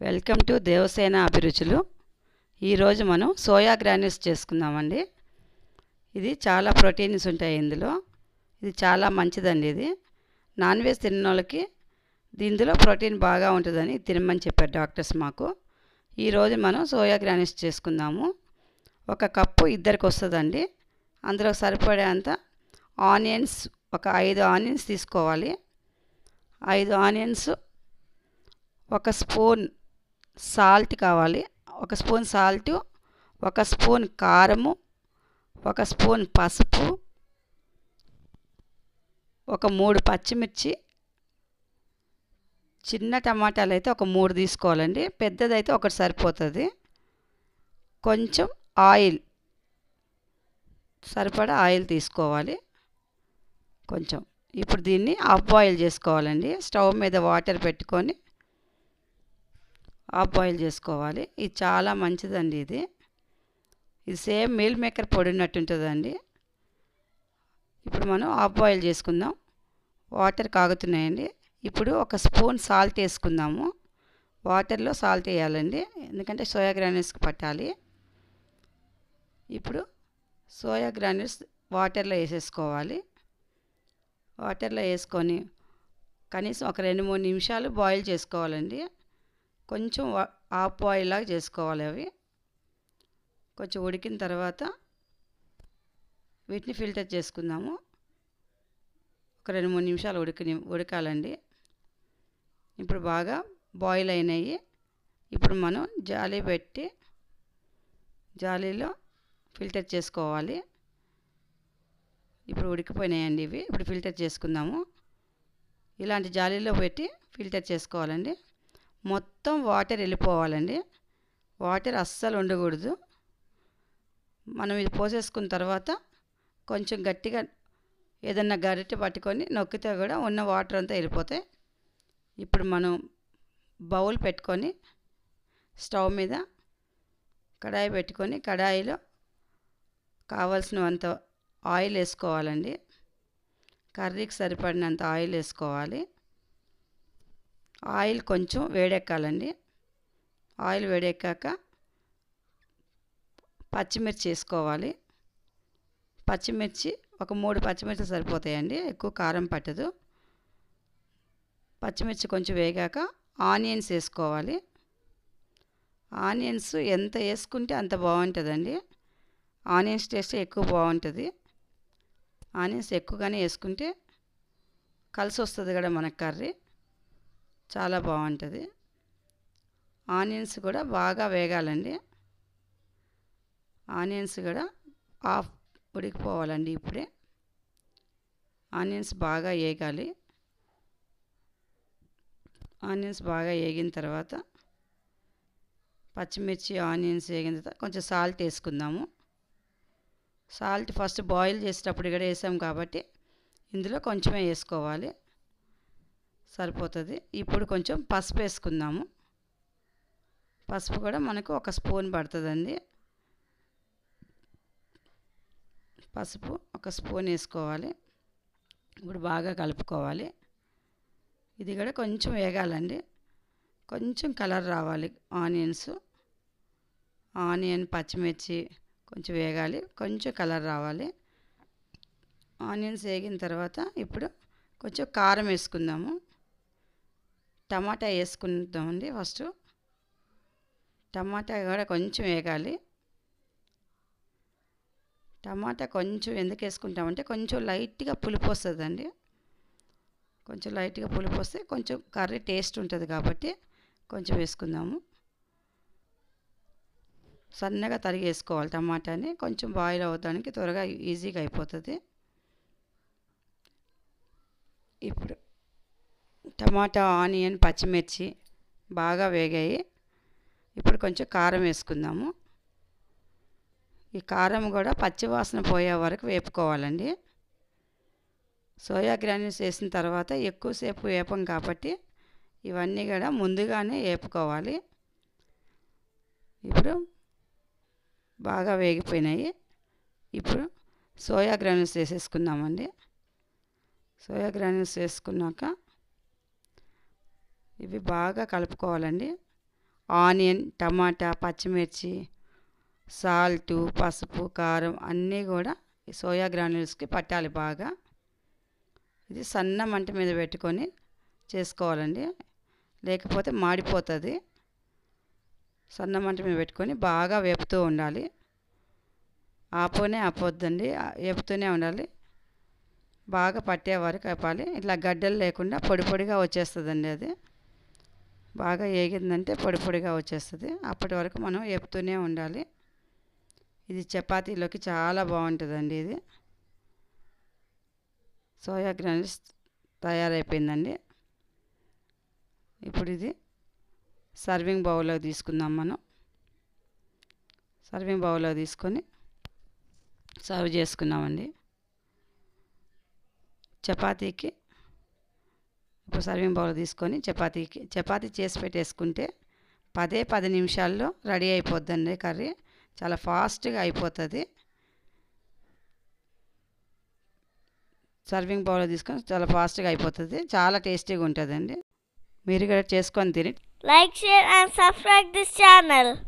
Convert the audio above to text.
Welcome to Devasena అభిరుచులు. ఈరోజు మనం సోయా గ్రాన్యూల్స్ చేసుకుందామండి. ఇది చాలా ప్రోటీన్స్ ఉంటాయి ఇందులో. ఇది చాలా మంచిదండి. ఇది నాన్ వెజ్ తిన్న వాళ్ళకి ఇందులో ప్రోటీన్ బాగా ఉంటుందని తినమని చెప్పారు డాక్టర్స్ మాకు. ఈరోజు మనం సోయా గ్రాన్యూల్స్ చేసుకుందాము. ఒక కప్పు ఇద్దరికి వస్తుందండి. అందులో సరిపడేంత ఆనియన్స్, ఒక 5 ఆనియన్స్ తీసుకోవాలి. 5 ఆనియన్స్, ఒక స్పూన్ సాల్ట్ కావాలి. ఒక స్పూన్ సాల్టు, ఒక స్పూన్ కారము, ఒక స్పూన్ పసుపు, ఒక 3 పచ్చిమిర్చి, చిన్న టమాటాలు అయితే ఒక 3 తీసుకోవాలండి. పెద్దదైతే ఒకటి సరిపోతుంది. కొంచెం ఆయిల్, సరిపడా ఆయిల్ తీసుకోవాలి కొంచెం. ఇప్పుడు దీన్ని హాఫ్ బాయిల్ చేసుకోవాలండి. స్టవ్ మీద వాటర్ పెట్టుకొని హాఫ్ బాయిల్ చేసుకోవాలి. ఇది చాలా మంచిదండి. ఇది సేమ్ మీల్ మేకర్ పొడి ఉన్నట్టు ఉంటుందండి. ఇప్పుడు మనం హాఫ్ బాయిల్ చేసుకుందాం. వాటర్ కాగుతున్నాయండి. ఇప్పుడు ఒక స్పూన్ సాల్ట్ వేసుకుందాము. వాటర్లో సాల్ట్ వేయాలండి, ఎందుకంటే సోయా గ్రాన్యూల్స్కి పట్టాలి. ఇప్పుడు సోయా గ్రాన్యూల్స్ వాటర్లో వేసేసుకోవాలి. వాటర్లో వేసుకొని కనీసం ఒక 2-3 నిమిషాలు బాయిల్ చేసుకోవాలండి. కొంచెం హాఫ్ బాయిల్ లాగా చేసుకోవాలి. అవి కొంచెం ఉడికిన తర్వాత వీటిని ఫిల్టర్ చేసుకుందాము. ఒక 2-3 నిమిషాలు ఉడకాలండి. ఇప్పుడు బాగా బాయిల్ అయినాయి. ఇప్పుడు మనం జాలి పెట్టి జాలీలో ఫిల్టర్ చేసుకోవాలి. ఇప్పుడు ఉడికిపోయినాయండి ఇవి. ఇప్పుడు ఫిల్టర్ చేసుకుందాము. ఇలాంటి జాలీలో పెట్టి ఫిల్టర్ చేసుకోవాలండి. మొత్తం వాటర్ వెళ్ళిపోవాలండి. వాటర్ అస్సలు ఉండకూడదు. మనం ఇది పోసేసుకున్న తర్వాత కొంచెం గట్టిగా ఏదన్నా గరిటె పట్టుకొని నొక్కితే కూడా ఉన్న వాటర్ అంతా వెళ్ళిపోతాయి. ఇప్పుడు మనం బౌల్ పెట్టుకొని స్టవ్ మీద కడాయి పెట్టుకొని కడాయిలో కావాల్సినంత ఆయిల్ వేసుకోవాలండి. కర్రీకి సరిపడినంత ఆయిల్ వేసుకోవాలి. ఆయిల్ కొంచెం వేడెక్కాలండి. ఆయిల్ వేడెక్కాక పచ్చిమిర్చి వేసుకోవాలి. పచ్చిమిర్చి ఒక 3 పచ్చిమిర్చి సరిపోతాయండి, ఎక్కువ కారం పట్టదు. పచ్చిమిర్చి కొంచెం వేగాక ఆనియన్స్ వేసుకోవాలి. ఆనియన్స్ ఎంత వేసుకుంటే అంత బాగుంటుందండి. ఆనియన్స్ టేస్ట్ ఎక్కువ బాగుంటుంది. ఆనియన్స్ ఎక్కువగానే వేసుకుంటే కలిసి వస్తుంది కూడా మనకు కర్రీ, చాలా బాగుంటుంది. ఆనియన్స్ కూడా బాగా వేగాలండి. ఆనియన్స్ కూడా హాఫ్ ఉడికిపోవాలండి. ఇప్పుడే ఆనియన్స్ బాగా వేగాలి. ఆనియన్స్ బాగా వేగిన తర్వాత పచ్చిమిర్చి ఆనియన్స్ వేగిన తర్వాత కొంచెం సాల్ట్ వేసుకుందాము. సాల్ట్ ఫస్ట్ బాయిల్ చేసేటప్పుడు కూడా వేసాం కాబట్టి ఇందులో కొంచెమే వేసుకోవాలి, సరిపోతుంది. ఇప్పుడు కొంచెం పసుపు వేసుకుందాము. పసుపు కూడా మనకు ఒక స్పూన్ పడుతుందండి. పసుపు ఒక స్పూన్ వేసుకోవాలి. ఇప్పుడు బాగా కలుపుకోవాలి. ఇది కూడా కొంచెం వేగాలండి. కొంచెం కలర్ రావాలి. ఆనియన్ పచ్చిమిర్చి కొంచెం వేగాలి, కొంచెం కలర్ రావాలి. ఆనియన్స్ వేగిన తర్వాత ఇప్పుడు కొంచెం కారం వేసుకుందాము. టమాటా వేసుకుందామండి. ఫస్ట్ టమాటా కూడా కొంచెం వేగాలి. టమాటా కొంచెం ఎందుకు వేసుకుంటామంటే కొంచెం లైట్గా పులుపు వస్తుందండి. కొంచెం లైట్గా పులుపు వస్తే కొంచెం కర్రీ టేస్ట్ ఉంటుంది కాబట్టి కొంచెం వేసుకుందాము. సన్నగా తరిగి వేసుకోవాలి టమాటాని. కొంచెం బాయిల్ అవ్వడానికి త్వరగా ఈజీగా అయిపోతుంది. ఇప్పుడు టమాటా, ఆనియన్, పచ్చిమిర్చి బాగా వేగాయి. ఇప్పుడు కొంచెం కారం వేసుకుందాము. ఈ కారం కూడా పచ్చివాసన పోయే వరకు వేపుకోవాలండి. సోయా గ్రాన్యూల్స్ వేసిన తర్వాత ఎక్కువసేపు వేపం కాబట్టి ఇవన్నీ కూడా ముందుగానే వేపుకోవాలి. ఇప్పుడు బాగా వేగిపోయినాయి. ఇప్పుడు సోయా గ్రాన్యూల్స్ వేసేసుకుందామండి. సోయా గ్రాన్యూల్స్ వేసుకున్నాక ఇవి బాగా కలుపుకోవాలండి. ఆనియన్, టమాటా, పచ్చిమిర్చి, సాల్టు, పసుపు, కారం అన్నీ కూడా ఈ సోయా గ్రాన్యూల్స్కి పట్టాలి బాగా. ఇది సన్న మంట మీద పెట్టుకొని చేసుకోవాలండి, లేకపోతే మాడిపోతుంది. సన్న మంట మీద పెట్టుకొని బాగా వేపుతూ ఉండాలి. ఆపొద్దండి, వేపుతూనే ఉండాలి. బాగా పట్టే వరకు వేపాలి. ఇట్లా గడ్డలు లేకుండా పొడి పొడిగా వచ్చేస్తుందండి. అది బాగా ఏగిందంటే పొడి పొడిగా వచ్చేస్తుంది. అప్పటి వరకు మనం వేపుతూనే ఉండాలి. ఇది చపాతీలోకి చాలా బాగుంటుందండి. ఇది సోయా గ్రాన్యూల్స్ తయారైపోయిందండి. ఇప్పుడు ఇది సర్వింగ్ బౌల్లో తీసుకుందాం. మనం సర్వింగ్ బౌల్లో తీసుకొని సర్వ్ చేసుకున్నామండి. చపాతీకి ఇప్పుడు సర్వింగ్ బౌల్ తీసుకొని చపాతీ చేసి పెట్టేసుకుంటే 10 నిమిషాల్లో రెడీ అయిపోద్దండి. కర్రీ చాలా ఫాస్ట్గా అయిపోతుంది. సర్వింగ్ బౌల్లో తీసుకొని చాలా ఫాస్ట్గా అయిపోతుంది. చాలా టేస్టీగా ఉంటుందండి. మీరు కూడా చేసుకొని తిని Like, share and subscribe this channel.